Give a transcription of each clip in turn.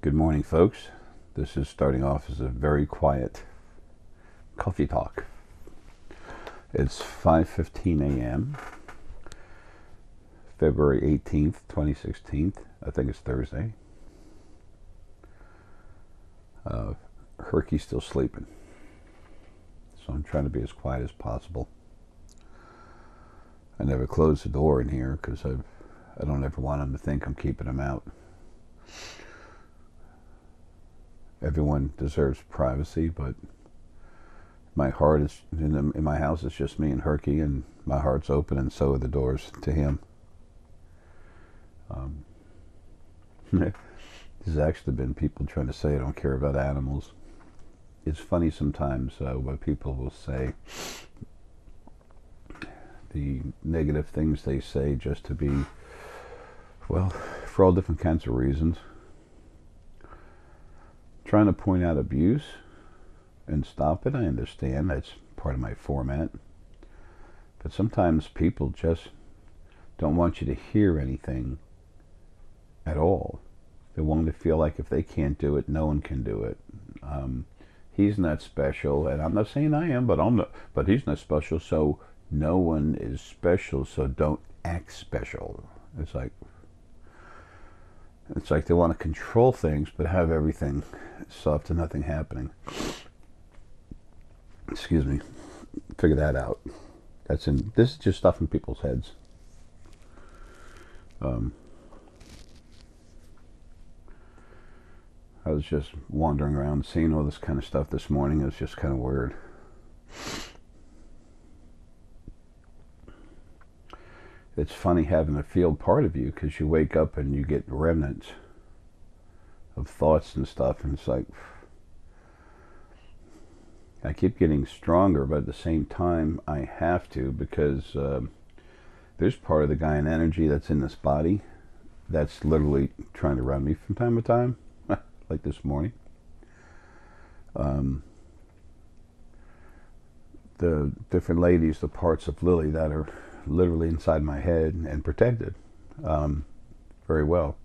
Good morning, folks. This is starting off as a very quiet coffee talk. It's 5:15 a.m., February 18th, 2016. I think it's Thursday. Herky's still sleeping, so I'm trying to be as quiet as possible. I never close the door in here because I don't ever want him to think I'm keeping him out. Everyone deserves privacy, but my heart is in my house. It's just me and Herky, and my heart's open, and so are the doors to him. There's actually been people trying to say I don't care about animals. It's funny sometimes what people will say, the negative things they say just to be, well, for all different kinds of reasons. Trying to point out abuse and stop it, I understand. That's part of my format. But sometimes people just don't want you to hear anything at all. They want to feel like if they can't do it, no one can do it. He's not special, and I'm not saying I am, but he's not special, so no one is special, so don't act special. It's like they want to control things, but have everything soft to nothing happening. Excuse me. Figure that out. This is just stuff in people's heads. I was just wandering around seeing all this kind of stuff this morning. It was just kind of weird. It's funny having a field part of you, because you wake up and you get remnants of thoughts and stuff, and it's like I keep getting stronger, but at the same time I have to, because there's part of the Gaian energy that's in this body that's literally trying to run me from time to time, like this morning. The different ladies, the parts of Lily that are literally inside my head and protected very well.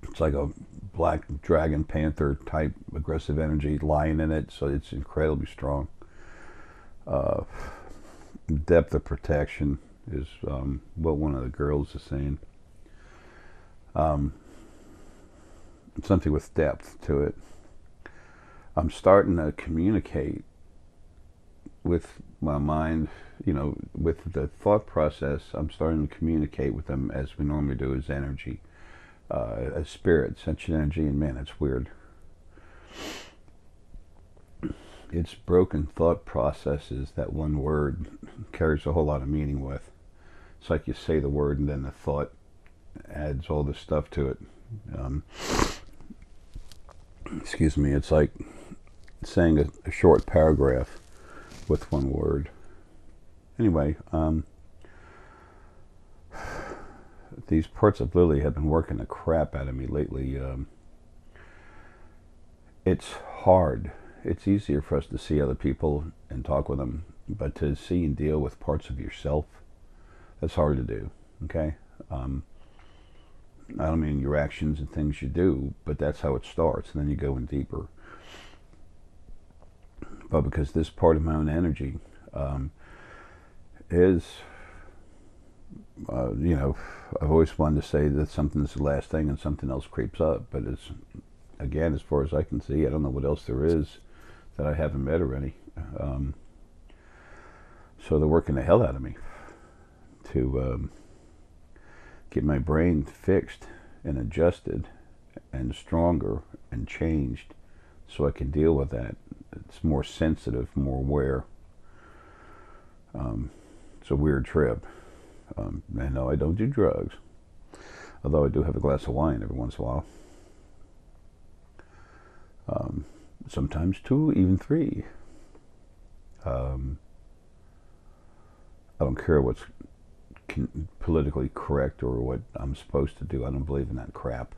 It's like a black dragon panther type aggressive energy lying in it, so it's incredibly strong. Depth of protection is what one of the girls is saying. Something with depth to it. I'm starting to communicate with my mind, with the thought process. I'm starting to communicate with them as we normally do, as energy, as spirit, sentient energy, and man, it's weird. It's broken thought processes that one word carries a whole lot of meaning with. It's like you say the word and then the thought adds all this stuff to it. Excuse me, it's like saying a short paragraph with one word. Anyway, these parts of Lily have been working the crap out of me lately. It's hard. It's easier for us to see other people and talk with them, but to see and deal with parts of yourself, that's hard to do, okay? I don't mean your actions and things you do, but that's how it starts, and then you go in deeper. But because this part of my own energy is, I've always wanted to say that something's the last thing and something else creeps up, but it's, again, as far as I can see, I don't know what else there is that I haven't met already. So they're working the hell out of me to get my brain fixed and adjusted and stronger and changed so I can deal with that. It's more sensitive, more aware. It's a weird trip. I know I don't do drugs, although I do have a glass of wine every once in a while. Sometimes two, even three. I don't care what's politically correct or what I'm supposed to do. I don't believe in that crap.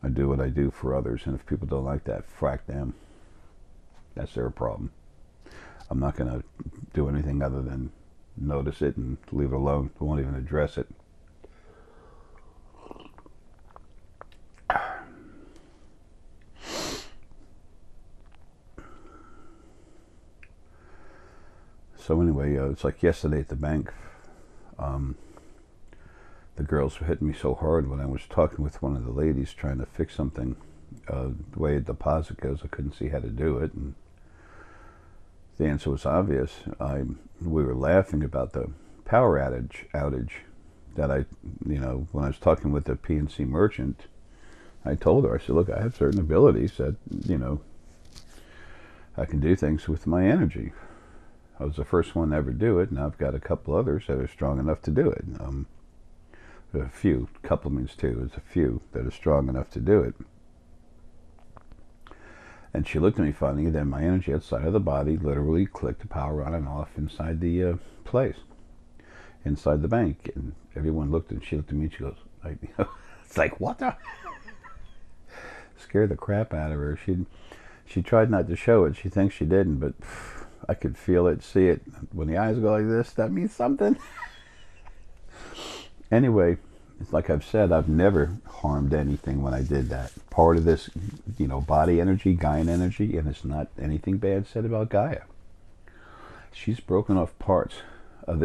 I do what I do for others, and if people don't like that, frack them. That's their problem. I'm not going to do anything other than notice it and leave it alone. I won't even address it. So anyway, it's like yesterday at the bank. Um, the girls were hitting me so hard when I was talking with one of the ladies trying to fix something. The way a deposit goes, I couldn't see how to do it, and the answer was obvious. We were laughing about the power outage that when I was talking with the PNC merchant, I told her, I said, look, I have certain abilities that, I can do things with my energy. I was the first one to ever do it, and I've got a couple others that are strong enough to do it. A few, couple means two, there's a few that are strong enough to do it. And she looked at me funny, then my energy outside of the body literally clicked the power on and off inside the place, inside the bank. And everyone looked, and she looked at me and she goes, it's like, what the? Scared the crap out of her. She tried not to show it. She thinks she didn't, but I could feel it, see it. When the eyes go like this, that means something. Anyway, it's like I've said, I've never harmed anything when I did that. Part of this, body energy, Gaian energy, and it's not anything bad said about Gaia. She's broken off parts of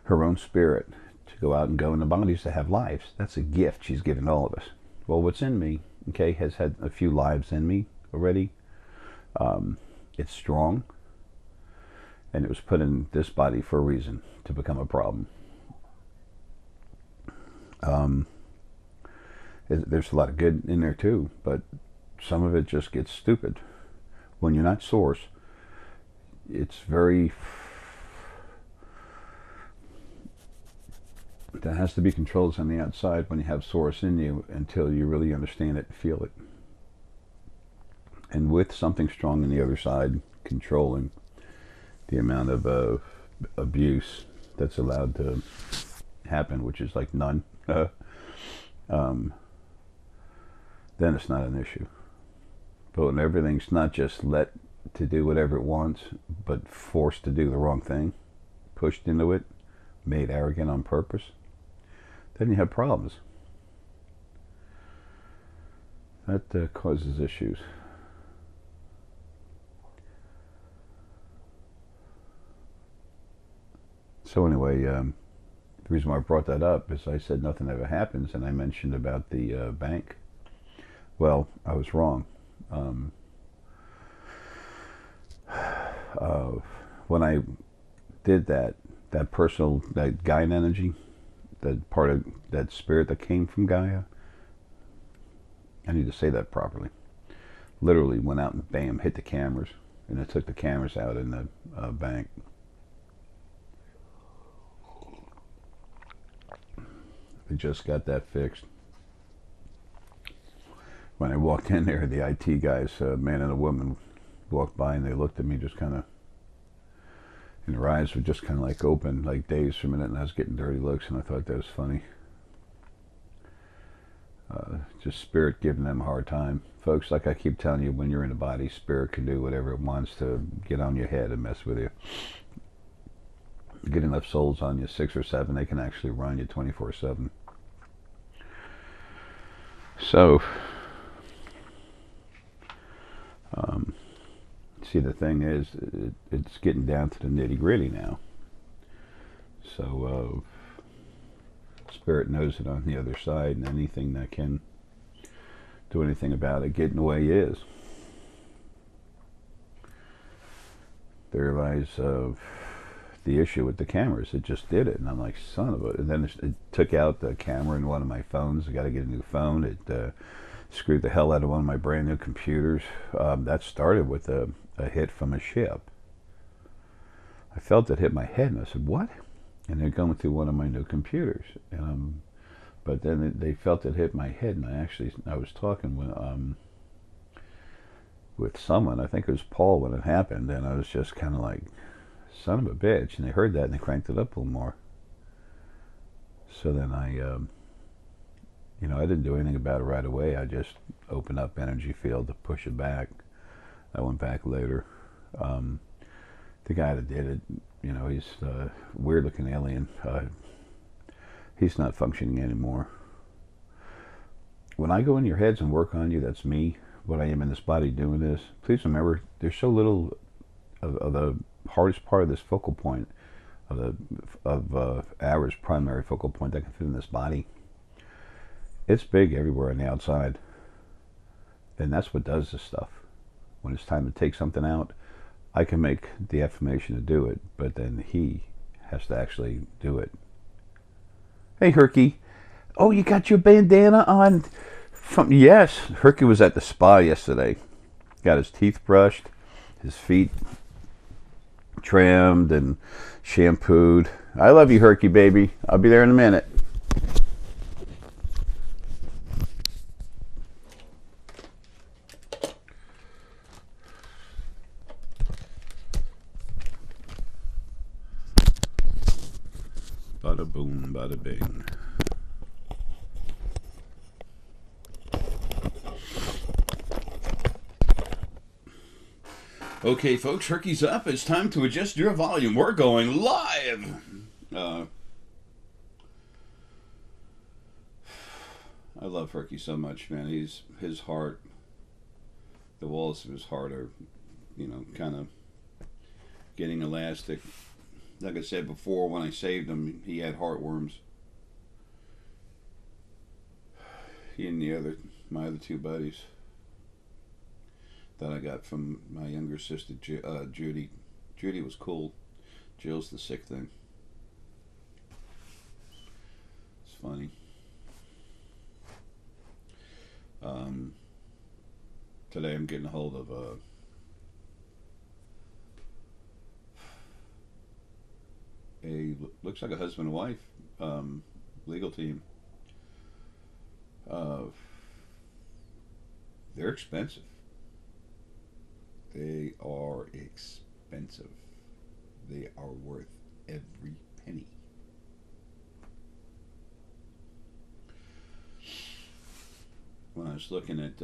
her own spirit to go out and go in the bodies to have lives. That's a gift she's given all of us. Well, what's in me, has had a few lives in me already. It's strong, and it was put in this body for a reason, to become a problem. There's a lot of good in there too, but some of it just gets stupid. When you're not source, it's very... There has to be controls on the outside when you have source in you until you really understand it and feel it. And with something strong on the other side controlling the amount of abuse that's allowed to happen, which is like none, then it's not an issue. But when everything's not just let to do whatever it wants, but forced to do the wrong thing, pushed into it, made arrogant on purpose, then you have problems. That causes issues. So anyway, the reason why I brought that up is I said nothing ever happens, and I mentioned about the bank. Well, I was wrong. When I did that personal, that Gaian energy, that part of that spirit that came from Gaia, I need to say that properly, literally went out and bam, hit the cameras, and it took the cameras out in the bank. We just got that fixed. When I walked in there, the IT guys, a man and a woman, walked by and they looked at me just kind of, and their eyes were just kind of like open, like dazed for a minute, and I was getting dirty looks, and I thought that was funny. Just spirit giving them a hard time. Folks, like I keep telling you, when you're in a body, spirit can do whatever it wants to get on your head and mess with you. Get enough souls on you, 6 or 7, they can actually run you 24/7. So, see, the thing is, it's getting down to the nitty-gritty now. So, spirit knows it on the other side, and anything that can do anything about it, get in the way is. There lies the issue with the cameras. It just did it, and I'm like, son of a... And then it took out the camera in one of my phones. I got to get a new phone. It screwed the hell out of one of my brand new computers. That started with a hit from a ship. I felt it hit my head, and I said, what? And they're going through one of my new computers. But then they felt it hit my head, and I was talking with someone, I think it was Paul, when it happened, and I was just kind of like, son of a bitch, and they heard that and they cranked it up a little more. So then I didn't do anything about it right away. I just opened up energy field to push it back. I went back later. The guy that did it, he's a weird looking alien. He's not functioning anymore. When I go in your heads and work on you, that's me, what I am in this body doing this. Please remember, there's so little of the hardest part of this focal point of ours primary focal point that can fit in this body. It's big everywhere on the outside, and that's what does this stuff. When it's time to take something out, I can make the affirmation to do it, but then he has to actually do it. Hey, Herky. Oh, you got your bandana on? Yes, Herky was at the spa yesterday. Got his teeth brushed, his feet trimmed and shampooed. I love you, Herky baby. I'll be there in a minute. Bada boom, bada bing. Okay, folks, Herky's up. It's time to adjust your volume. We're going live. I love Herky so much, man. His heart, the walls of his heart are, kind of getting elastic. Like I said before, when I saved him, he had heartworms. He and my other two buddies that I got from my younger sister, Judy. Judy was cool. Jill's the sick thing. It's funny. Today I'm getting a hold of looks like a husband and wife legal team. They're expensive. They are expensive. They are worth every penny. When I was looking at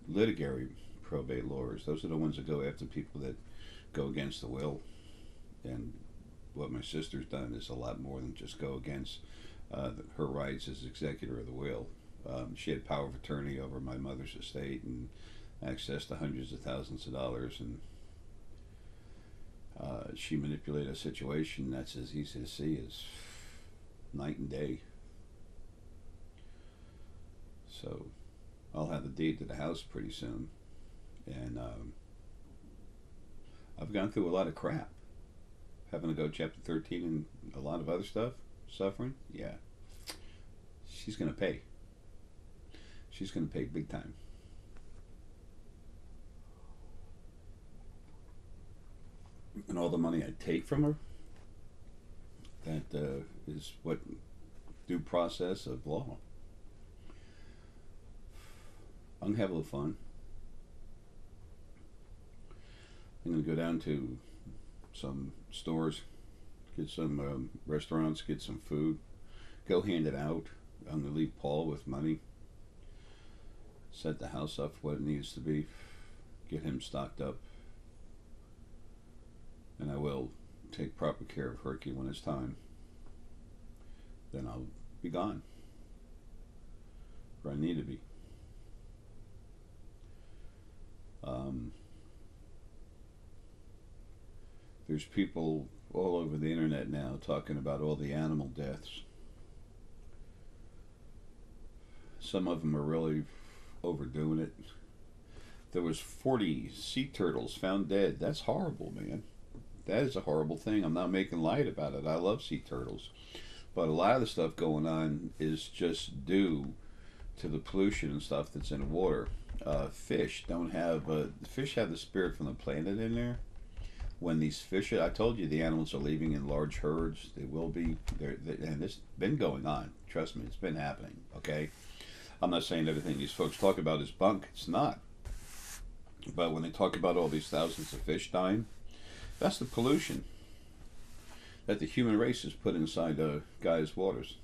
litigary probate lawyers, those are the ones that go after people that go against the will. And what my sister's done is a lot more than just go against her rights as executor of the will. She had power of attorney over my mother's estate and access to hundreds of thousands of dollars, and she manipulated a situation that's as easy to see as night and day. So I'll have the deed to the house pretty soon, and I've gone through a lot of crap, having to go chapter 13 and a lot of other stuff, suffering. Yeah, she's gonna pay. She's gonna pay big time. And all the money I take from her, that is what due process of law. I'm gonna have a little fun. I'm gonna go down to some stores, get some restaurants, get some food, go hand it out. I'm gonna leave Paul with money, set the house up what it needs to be, get him stocked up, and I will take proper care of Herky when it's time. Then I'll be gone, where I need to be. There's people all over the internet now talking about all the animal deaths. Some of them are really overdoing it. There was 40 sea turtles found dead. That's horrible, man. That is a horrible thing. I'm not making light about it. I love sea turtles. But a lot of the stuff going on is just due to the pollution and stuff that's in the water. Fish have the spirit from the planet in there. When these fish, I told you the animals are leaving in large herds. They will be, and it's been going on. Trust me, it's been happening. Okay, I'm not saying everything these folks talk about is bunk. It's not. But when they talk about all these thousands of fish dying, that's the pollution that the human race has put inside Gaia's waters.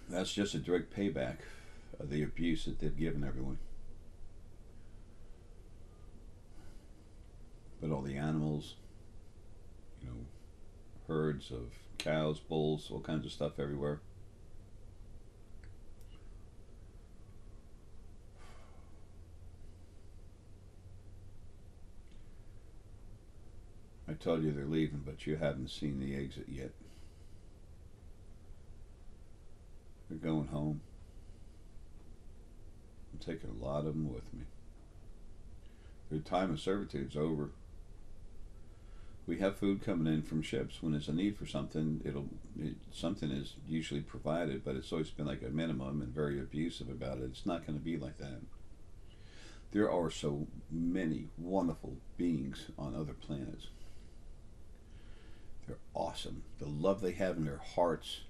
That's just a direct payback of the abuse that they've given everyone. But all the animals, herds of cows, bulls, all kinds of stuff everywhere. told you they're leaving, but you haven't seen the exit yet. They're going home. I'm taking a lot of them with me. Their time of servitude's over. We have food coming in from ships. When there's a need for something, something is usually provided, but it's always been like a minimum and very abusive about it. It's not going to be like that. There are so many wonderful beings on other planets. They're awesome. The love they have in their hearts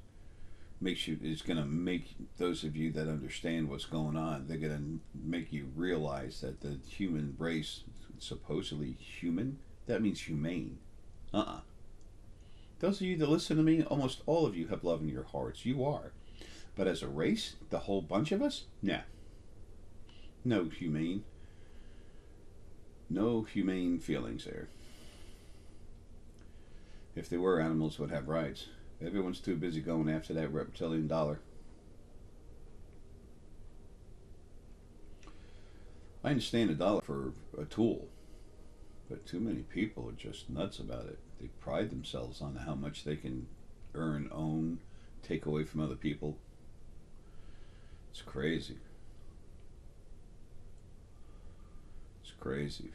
is going to make those of you that understand what's going on, they're going to make you realize that the human race, supposedly human, that means humane. Those of you that listen to me, almost all of you have love in your hearts. You are. But as a race, the whole bunch of us, nah. No humane feelings there. If they were, animals would have rights. Everyone's too busy going after that reptilian dollar. I understand a dollar for a tool, but too many people are just nuts about it. They pride themselves on how much they can earn, own, take away from other people. It's crazy. It's crazy.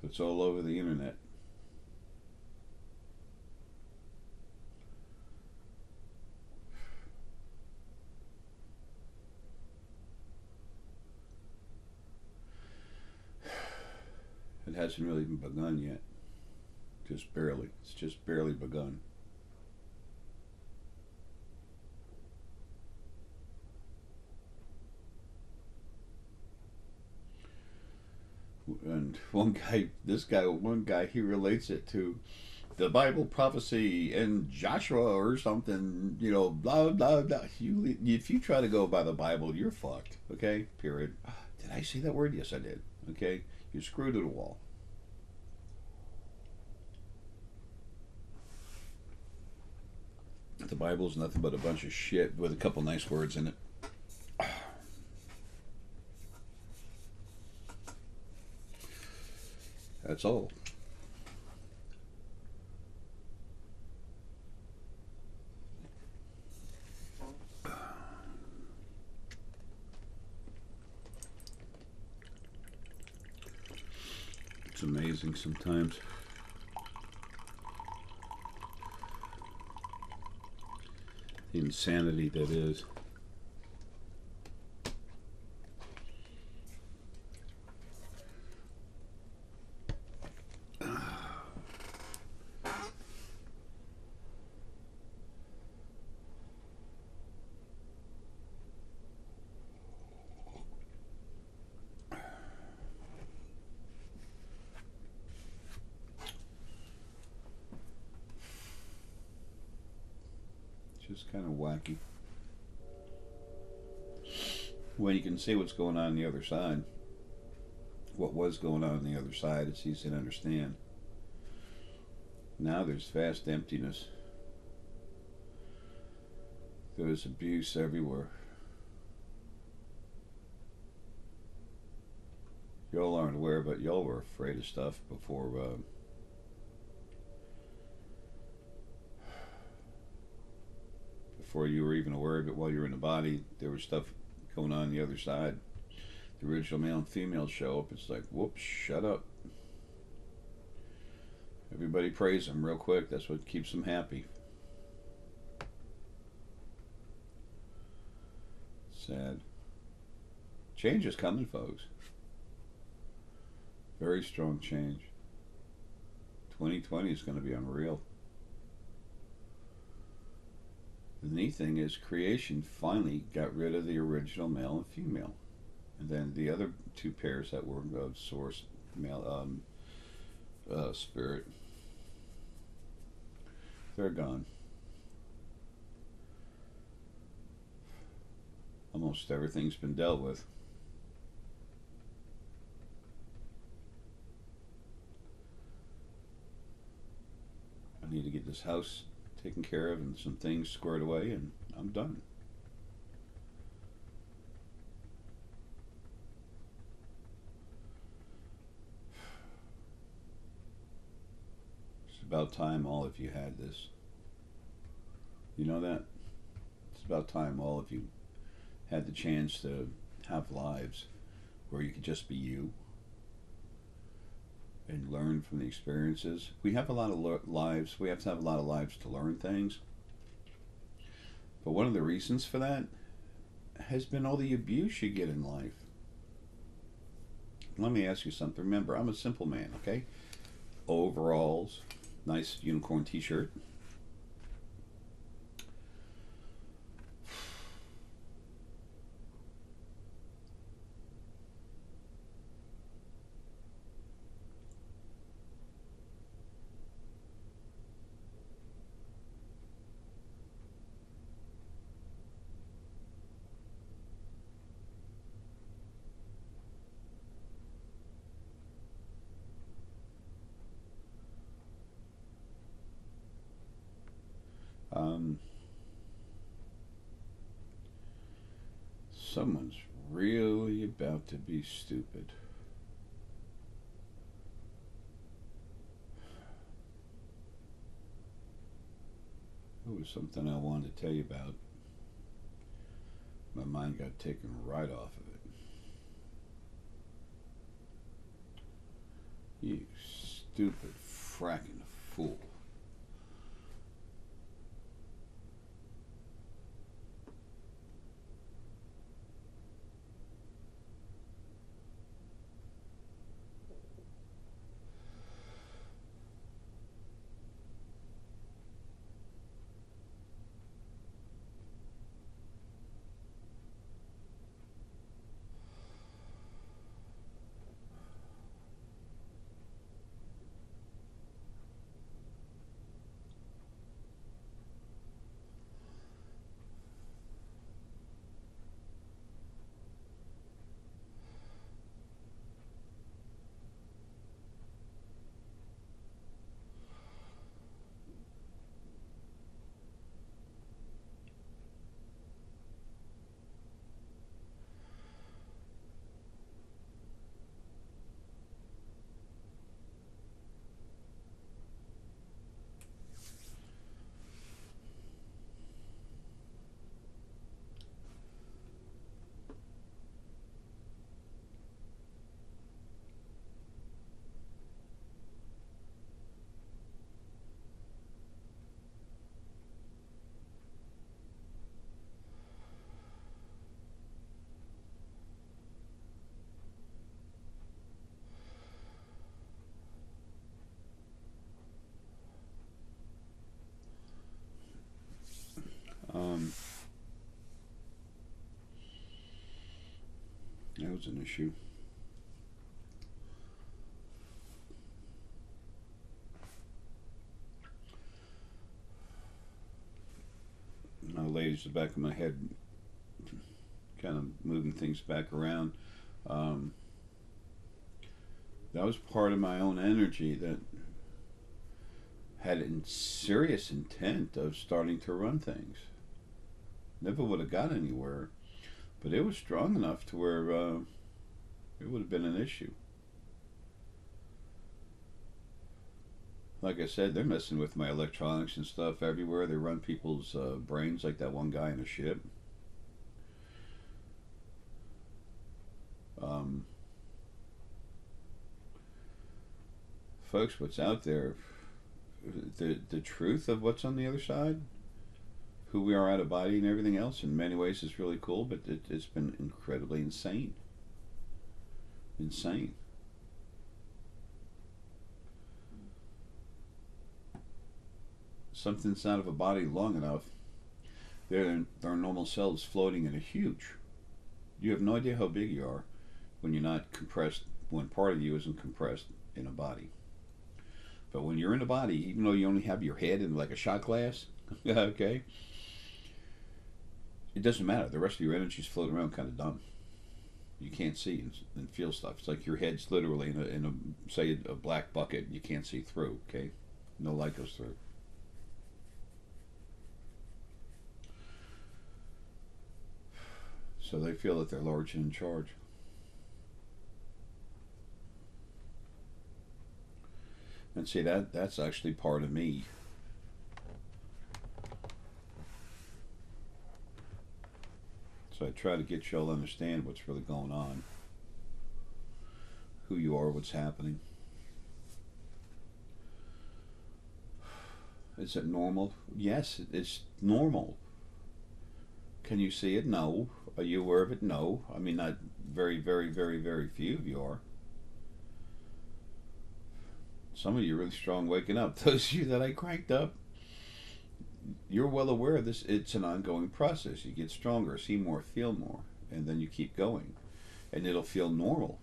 It's all over the internet. It hasn't really even begun yet. Just barely. It's just barely begun. And one guy, he relates it to the Bible prophecy in Joshua or something, blah, blah, blah. If you try to go by the Bible, you're fucked, okay? Period. Did I say that word? Yes, I did, okay? You're screwed to the wall. The Bible's nothing but a bunch of shit with a couple nice words in it. That's all. It's amazing sometimes. The insanity that is. Just kind of wacky. When you can see what's going on the other side, what was going on the other side, it's easy to understand. Now there's vast emptiness. There's abuse everywhere. Y'all aren't aware, but y'all were afraid of stuff before you were even aware of it. While you were in the body, there was stuff going on the other side. The original male and female show up. It's like, whoops, shut up. Everybody praise them real quick. That's what keeps them happy. Sad. Change is coming, folks. Very strong change. 2020 is going to be unreal. The neat thing is creation finally got rid of the original male and female. And then the other two pairs that were of source, male, spirit, they're gone. Almost everything's been dealt with. I need to get this house taken care of and some things squared away, and I'm done. about time all of you had this. You know that? It's about time all of you had the chance to have lives where you could just be you and learn from the experiences. We have a lot of lives. We have to have a lot of lives to learn things. But one of the reasons for that has been all the abuse you get in life. Let me ask you something. Remember, I'm a simple man, okay? Overalls, nice unicorn t-shirt. Um, Someone's really about to be stupid. It was something I wanted to tell you about. My mind got taken right off of it. You stupid fracking fool. Um, that was an issue. My ladies, the back of my head, kind of moving things back around. Um, that was part of my own energy that had a serious intent of starting to run things. Never would have got anywhere, but it was strong enough to where it would have been an issue. Like I said, they're messing with my electronics and stuff everywhere. They run people's brains like that one guy in a ship. Um, Folks, what's out there, the truth of what's on the other side, who we are out of body and everything else, in many ways is really cool, but it's been incredibly insane. Insane. Something's out of a body long enough, there are normal cells floating in a huge. You have no idea how big you are when you're not compressed, when part of you isn't compressed in a body. But when you're in a body, even though you only have your head in like a shot glass, okay, it doesn't matter. The rest of your energy's floating around kind of dumb. You can't see and feel stuff. It's like your head's literally in a say a black bucket. You can't see through. Okay, no light goes through. So they feel that they're large and in charge. And see, that's actually part of me. So I try to get y'all to understand what's really going on, who you are, what's happening. Is it normal? Yes, it's normal. Can you see it? No. Are you aware of it? No. I mean, not very, very, very, very few of you are. Some of you are really strong waking up. Those of you that I cranked up, you're well aware of this. It's an ongoing process. You get stronger, see more, feel more, and then you keep going. And it'll feel normal.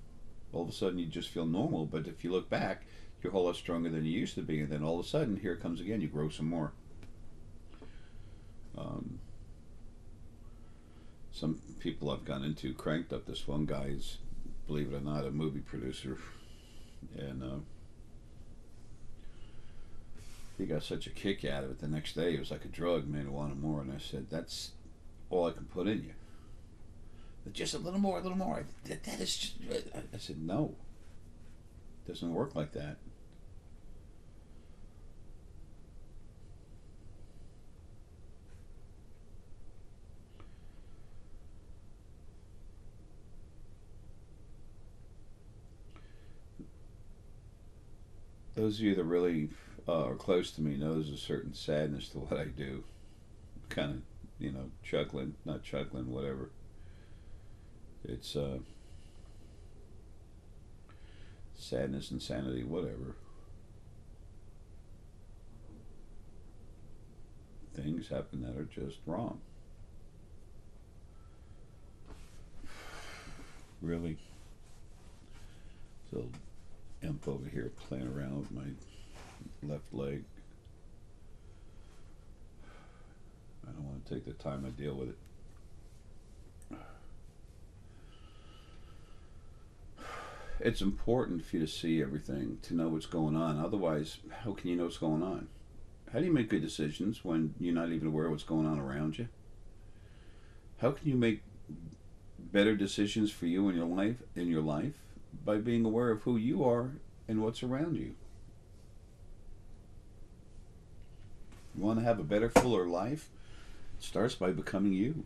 All of a sudden, you just feel normal. But if you look back, you're a whole lot stronger than you used to be. And then all of a sudden, here it comes again. You grow some more. Some people I've gone into cranked up. This one guy is, believe it or not, a movie producer. And he got such a kick out of it. The next day, it was like a drug. Man, I wanted more. And I said, that's all I can put in you. Just a little more, a little more. That is just. I said, no. It doesn't work like that. Those of you that really are close to me know there's a certain sadness to what I do. Kind of, chuckling, not chuckling, whatever. It's sadness, insanity, whatever. Things happen that are just wrong. Really. So, imp over here playing around with my left leg. I don't want to take the time to deal with it. It's important for you to see everything, to know what's going on. Otherwise, how can you know what's going on? How do you make good decisions when you're not even aware of what's going on around you? How can you make better decisions for you in your life by being aware of who you are and what's around you? You want to have a better, fuller life? It starts by becoming you.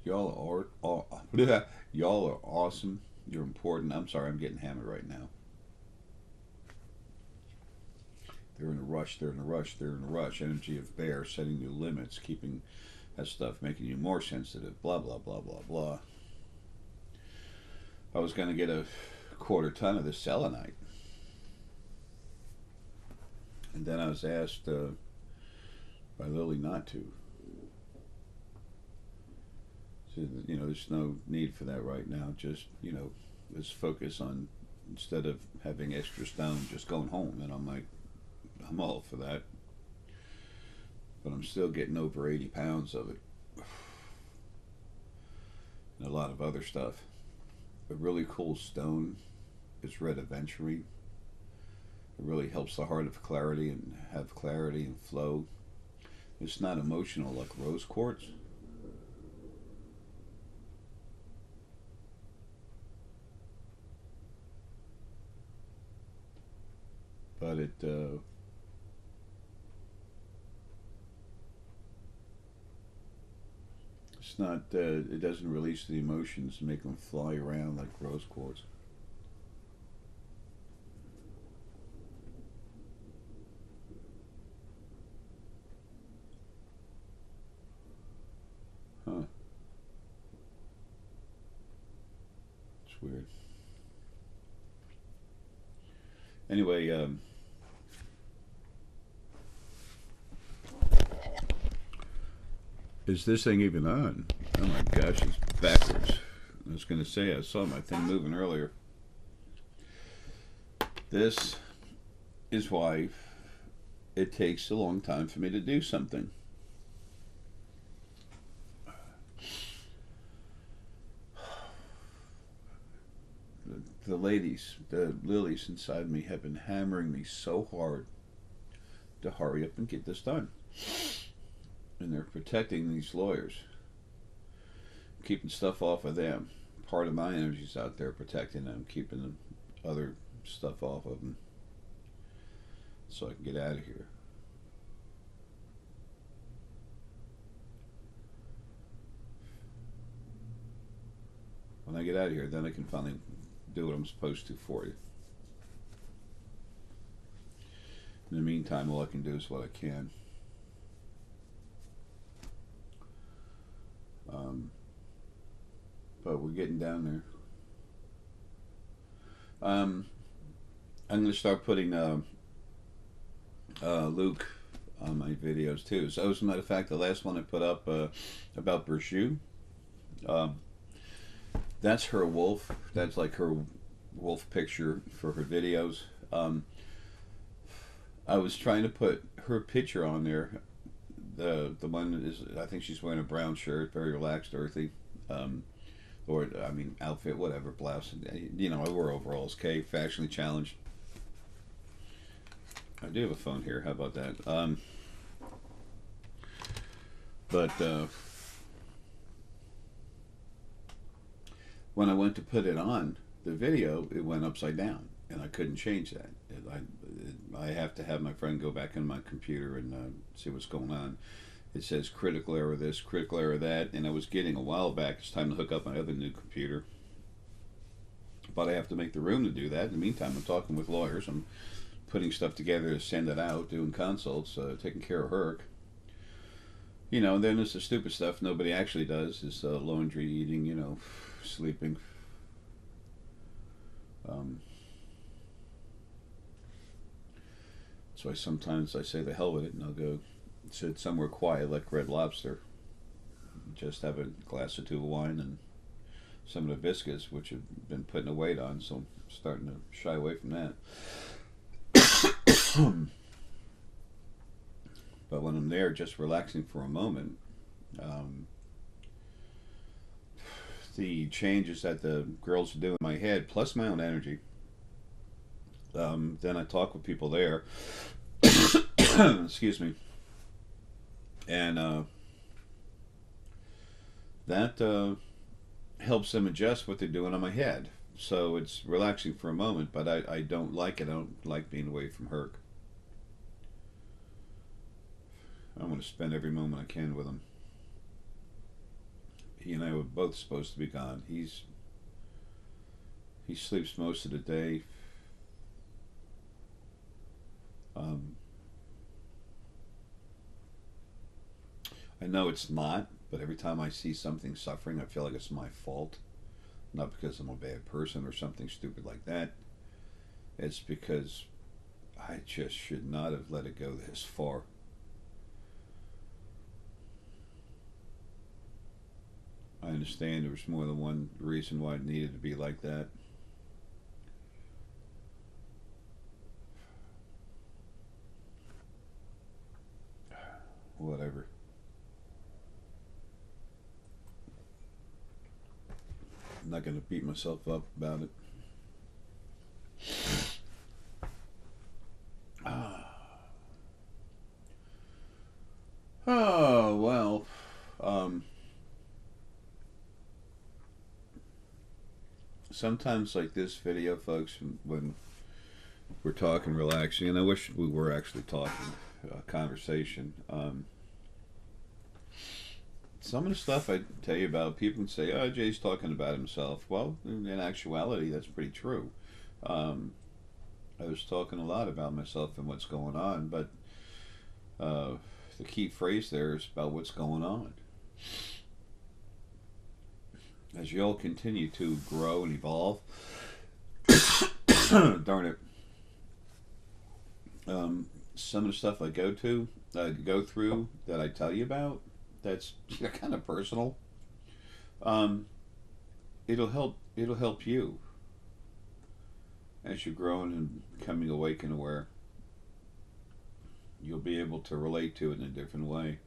Y'all are awesome. You're important. I'm sorry, I'm getting hammered right now. They're in a rush. They're in a rush. They're in a rush. Energy of bear, setting new limits, keeping that stuff, making you more sensitive. Blah blah blah blah blah. I was going to get a quarter ton of this selenite, and then I was asked by Lily not to. There's no need for that right now. Just, let's focus on, instead of having extra stone, just going home. And I'm like, I'm all for that. But I'm still getting over 80 pounds of it. And a lot of other stuff. A really cool stone is red aventurine. It really helps the heart of clarity and have clarity and flow. It's not emotional like rose quartz. But it's not. It doesn't release the emotions and make them fly around like rose quartz. Huh? It's weird. Anyway, is this thing even on? Oh my gosh, it's backwards. I was going to say, I saw my thing moving earlier. This is why it takes a long time for me to do something. The ladies, the lilies inside me have been hammering me so hard to hurry up and get this done. and they're protecting these lawyers, keeping stuff off of them. Part of my energy's out there protecting them, keeping the other stuff off of them, so I can get out of here. When I get out of here, then I can finally do what I'm supposed to for you. In the meantime, all I can do is what I can. But we're getting down there. I'm going to start putting Luke on my videos too. So, as a matter of fact, the last one I put up about Berju, that's her wolf. That's like her wolf picture for her videos. I was trying to put her picture on there. The one is, I think she's wearing a brown shirt, very relaxed, earthy, or I mean outfit, whatever, blouse. You know, I wore overalls. Okay, fashionably challenged. I do have a phone here. How about that? But when I went to put it on the video, it went upside down, and I couldn't change that. I have to have my friend go back on my computer and see what's going on. It says critical error this, critical error that, and I was getting a while back. It's time to hook up my other new computer, but I have to make the room to do that. In the meantime, I'm talking with lawyers. I'm putting stuff together to send it out, doing consults, taking care of Herc. You know, and then there's the stupid stuff nobody actually does, is laundry, eating, you know, sleeping. So sometimes I say the hell with it, and I'll go sit somewhere quiet like Red Lobster. Just have a glass or two of wine and some of the biscuits, which have been putting a weight on, so I'm starting to shy away from that. But when I'm there just relaxing for a moment, the changes that the girls do in my head, plus my own energy, then I talk with people there. Excuse me. And that helps them adjust what they're doing on my head. So it's relaxing for a moment, but I don't like it. I don't like being away from Herc. I want to spend every moment I can with him. He and I were both supposed to be gone. He sleeps most of the day. I know it's not, but every time I see something suffering, I feel like it's my fault. Not because I'm a bad person or something stupid like that. It's because I just should not have let it go this far. I understand there was more than one reason why it needed to be like that. Whatever. I'm not going to beat myself up about it. Oh, well. Sometimes like this video, folks, when we're talking relaxing, and I wish we were actually talking, conversation. Some of the stuff I tell you about, people can say, oh, Jay's talking about himself. Well, in actuality, that's pretty true. I was talking a lot about myself and what's going on, but the key phrase there is about what's going on. As you all continue to grow and evolve, darn it, some of the stuff I go through that I tell you about, that's kind of personal. It'll help you as you're growing and becoming awake and aware. You'll be able to relate to it in a different way.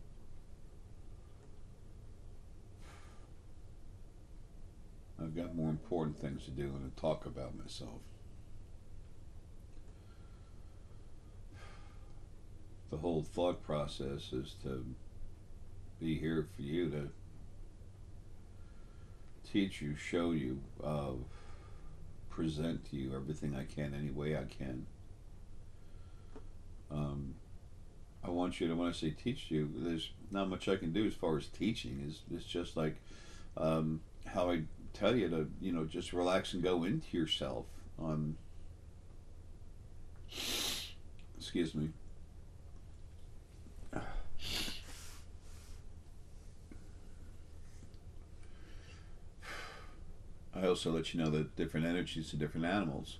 I've got more important things to do than to talk about myself. The whole thought process is to be here for you to teach you, show you, present to you everything I can, any way I can. Um, I want you to, when I say teach you, there's not much I can do as far as teaching. It's just like how I tell you to, just relax and go into yourself. Excuse me. I also let you know that different energies to different animals.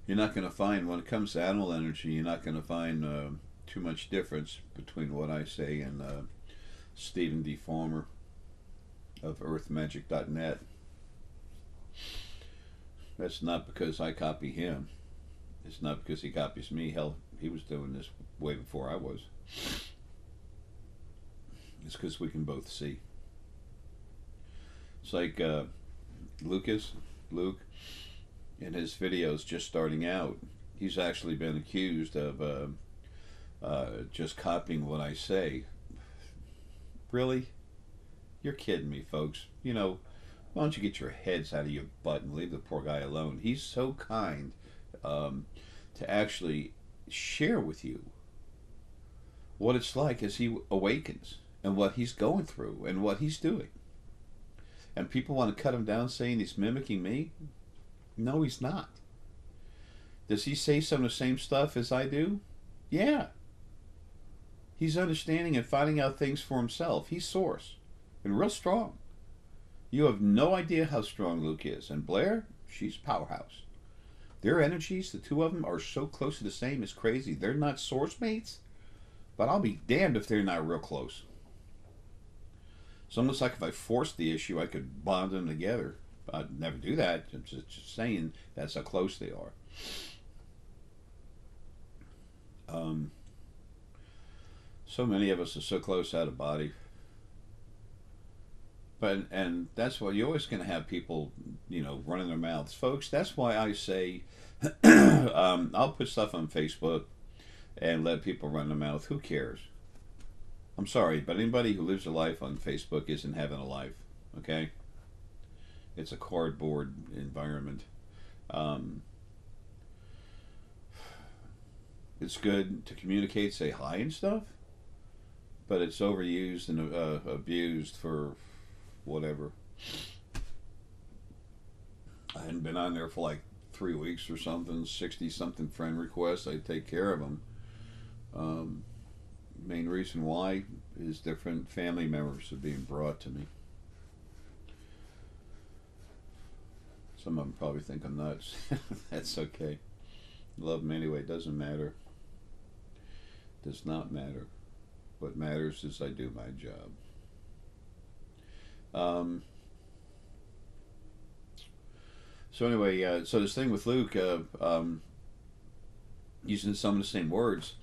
You're not going to find, when it comes to animal energy, you're not going to find too much difference between what I say and Stephen D. Farmer of earthmagic.net. That's not because I copy him. It's not because he copies me. Hell, he was doing this way before I was. It's because we can both see. It's like Luke, in his videos just starting out, he's actually been accused of just copying what I say. Really? You're kidding me, folks. Why don't you get your heads out of your butt and leave the poor guy alone? He's so kind to actually share with you what it's like as he awakens and what he's going through and what he's doing. And people want to cut him down saying he's mimicking me. No, he's not. Does he say some of the same stuff as I do? Yeah. He's understanding and finding out things for himself. He's source. And real strong. You have no idea how strong Luke is. And Blair, she's powerhouse. Their energies, the two of them, are so close to the same, it's crazy. They're not source mates, but I'll be damned if they're not real close. It's almost like if I forced the issue, I could bond them together. I'd never do that. I'm just saying that's how close they are. So many of us are so close out of body. And that's why you're always going to have people, running their mouths. Folks, that's why I say, I'll put stuff on Facebook and let people run their mouth. Who cares? I'm sorry, but anybody who lives a life on Facebook isn't having a life, okay? It's a cardboard environment. It's good to communicate, say hi and stuff, but it's overused and abused for whatever. I hadn't been on there for like 3 weeks or something, 60-something friend requests. I take care of them. Main reason why is different family members are being brought to me. Some of them probably think I'm nuts. That's okay. Love them anyway. Doesn't matter. Does not matter. What matters is I do my job. So anyway, so this thing with Luke, using some of the same words.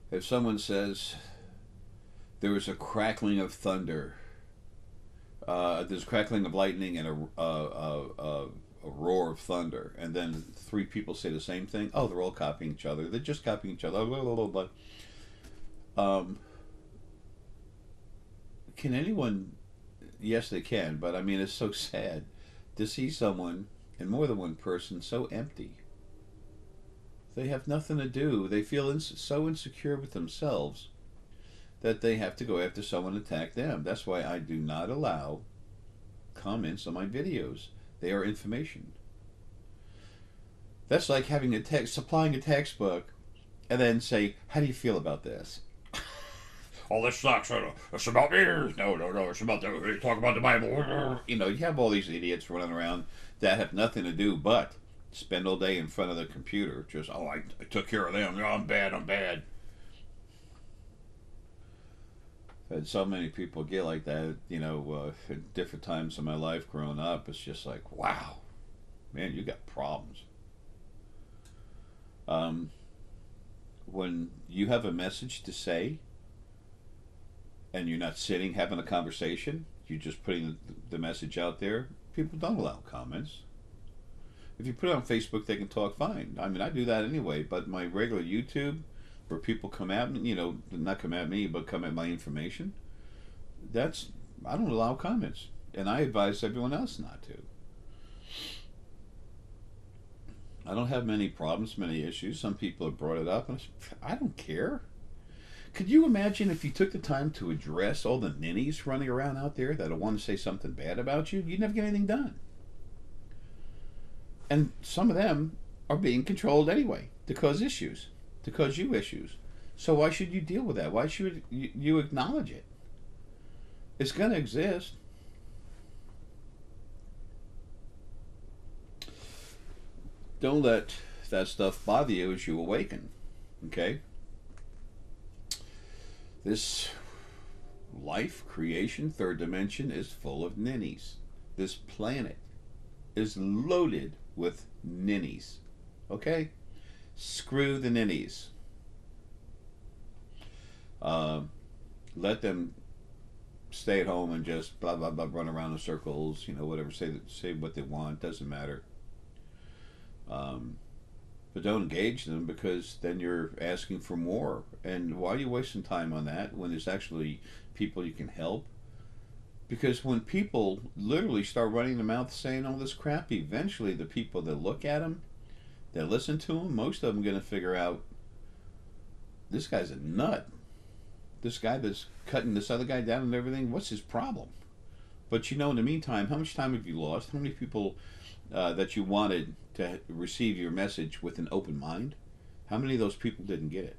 If someone says there was a crackling of thunder, there's a crackling of lightning and a roar of thunder, and then 3 people say the same thing, oh, they're all copying each other. They're just copying each other. Blah, blah, blah, blah. Can anyone? Yes, they can, but I mean, it's so sad to see someone, and more than one person, so empty. They have nothing to do. They feel so insecure with themselves that they have to go after someone and attack them. That's why I do not allow comments on my videos. They are information. That's like having supplying a textbook and then say, how do you feel about this? Oh, this sucks. It's about me. No. It's about talk about the Bible. You have all these idiots running around that have nothing to do but spend all day in front of the computer. Just, I took care of them. I'm bad. I've had so many people get like that, at different times in my life growing up. It's just like, wow, man, you got problems. When you have a message to say and you're not sitting having a conversation, you're just putting the message out there, people don't allow comments. If you put it on Facebook, they can talk fine. I mean, I do that anyway. But my regular YouTube, where people come at me, not come at me, but come at my information, that's I don't allow comments, and I advise everyone else not to. I don't have many problems, many issues. Some people have brought it up, and I don't care. Could you imagine if you took the time to address all the ninnies running around out there that want to say something bad about you? You'd never get anything done. And some of them are being controlled anyway to cause issues, to cause you issues. So why should you deal with that? Why should you acknowledge it? It's going to exist. Don't let that stuff bother you as you awaken. Okay? This life, creation, third dimension is full of ninnies. This planet is loaded with ninnies. Okay? Screw the ninnies. Let them stay at home and just blah blah blah, run around in circles. Whatever, say what they want. Doesn't matter. Um, but don't engage them, because then you're asking for more. And why are you wasting time on that when there's actually people you can help? Because when people literally start running their mouth saying all this crap, eventually the people that look at them, that listen to them, most of them are going to figure out this guy's a nut. This guy that's cutting this other guy down and everything, what's his problem? But in the meantime, how much time have you lost? How many people that you wanted to receive your message with an open mind, how many of those people didn't get it?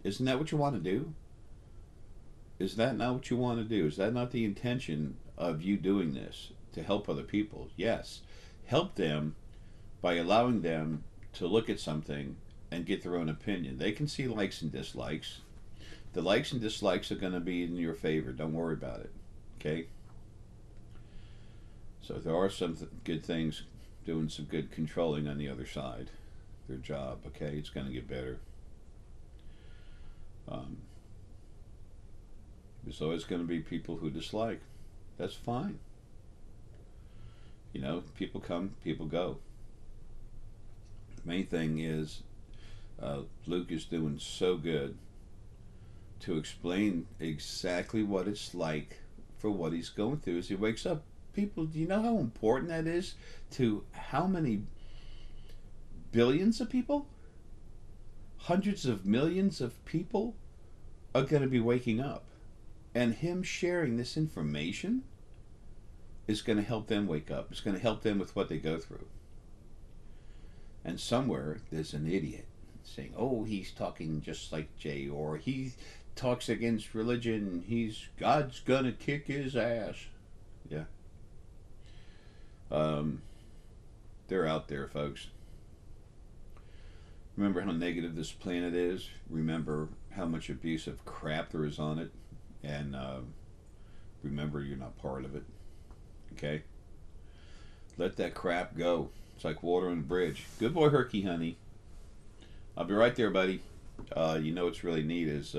Isn't that what you want to do? Is that not what you want to do? Is that not the intention of you doing this? To help other people? Yes. Help them by allowing them to look at something and get their own opinion. They can see likes and dislikes. The likes and dislikes are going to be in your favor. Don't worry about it. Okay? So there are some good things, doing some good controlling on the other side. Their job, okay? It's going to get better. Um, there's always going to be people who dislike. That's fine. People come, people go. The main thing is Luke is doing so good to explain exactly what it's like for what he's going through as he wakes up. People, do you know how important that is to how many billions of people? Hundreds of millions of people are going to be waking up. And him sharing this information is going to help them wake up. It's going to help them with what they go through. And somewhere there's an idiot saying, oh, he's talking just like Jay, or he talks against religion. God's going to kick his ass. Yeah. They're out there, folks. Remember how negative this planet is. Remember how much abusive crap there is on it. And remember, you're not part of it. Okay? Let that crap go. It's like water on a bridge. Good boy, Herky, honey. I'll be right there, buddy. What's really neat is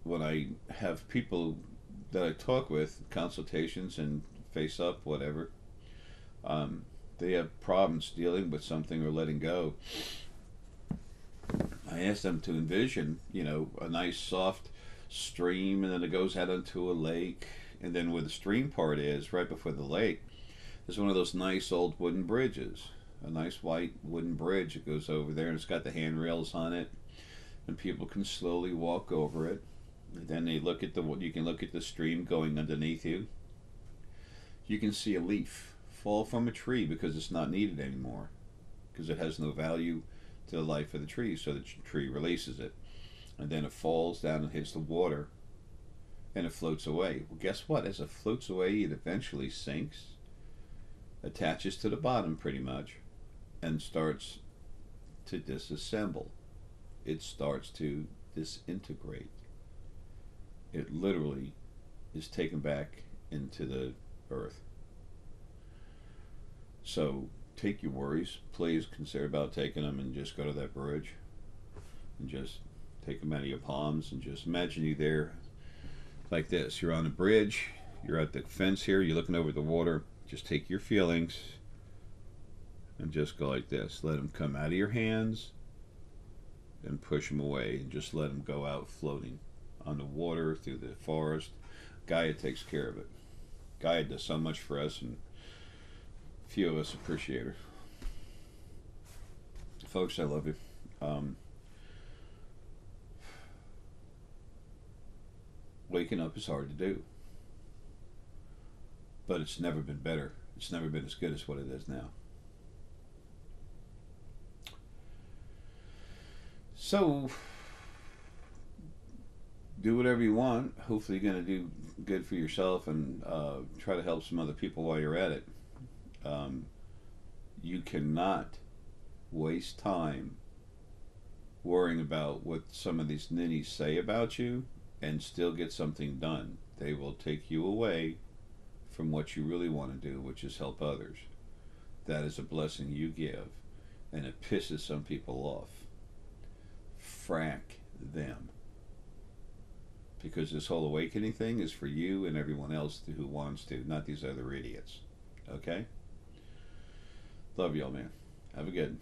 when I have people that I talk with, consultations and face up, whatever, they have problems dealing with something or letting go. I ask them to envision, a nice soft stream, and then it goes out into a lake, and then where the stream part is, right before the lake, there's one of those nice old wooden bridges, a nice white wooden bridge that goes over there, and it's got the handrails on it, and people can slowly walk over it. And then you can look at the stream going underneath you. You can see a leaf fall from a tree because it's not needed anymore, because it has no value to the life of the tree, so the tree releases it, and then it falls down and hits the water, and it floats away. Well, guess what? As it floats away, it eventually sinks, attaches to the bottom pretty much, and starts to disassemble. It starts to disintegrate. It literally is taken back into the earth. So take your worries. Please consider about taking them and just go to that bridge and just take them out of your palms and just imagine you there like this. You're on a bridge. You're at the fence here. You're looking over the water. Just take your feelings and just go like this. Let them come out of your hands and push them away, and just let them go out floating on the water, through the forest. Gaia takes care of it. Gaia does so much for us, and few of us appreciate her. Folks, I love you. Waking up is hard to do, but it's never been better. It's never been as good as what it is now. So, do whatever you want. Hopefully you're going to do good for yourself, and try to help some other people while you're at it. You cannot waste time worrying about what some of these ninnies say about you and still get something done. They will take you away from what you really want to do, which is help others. That is a blessing you give, and it pisses some people off. Frack them. Because this whole awakening thing is for you and everyone else who wants to, not these other idiots. Okay? Love y'all, man. Have a good one.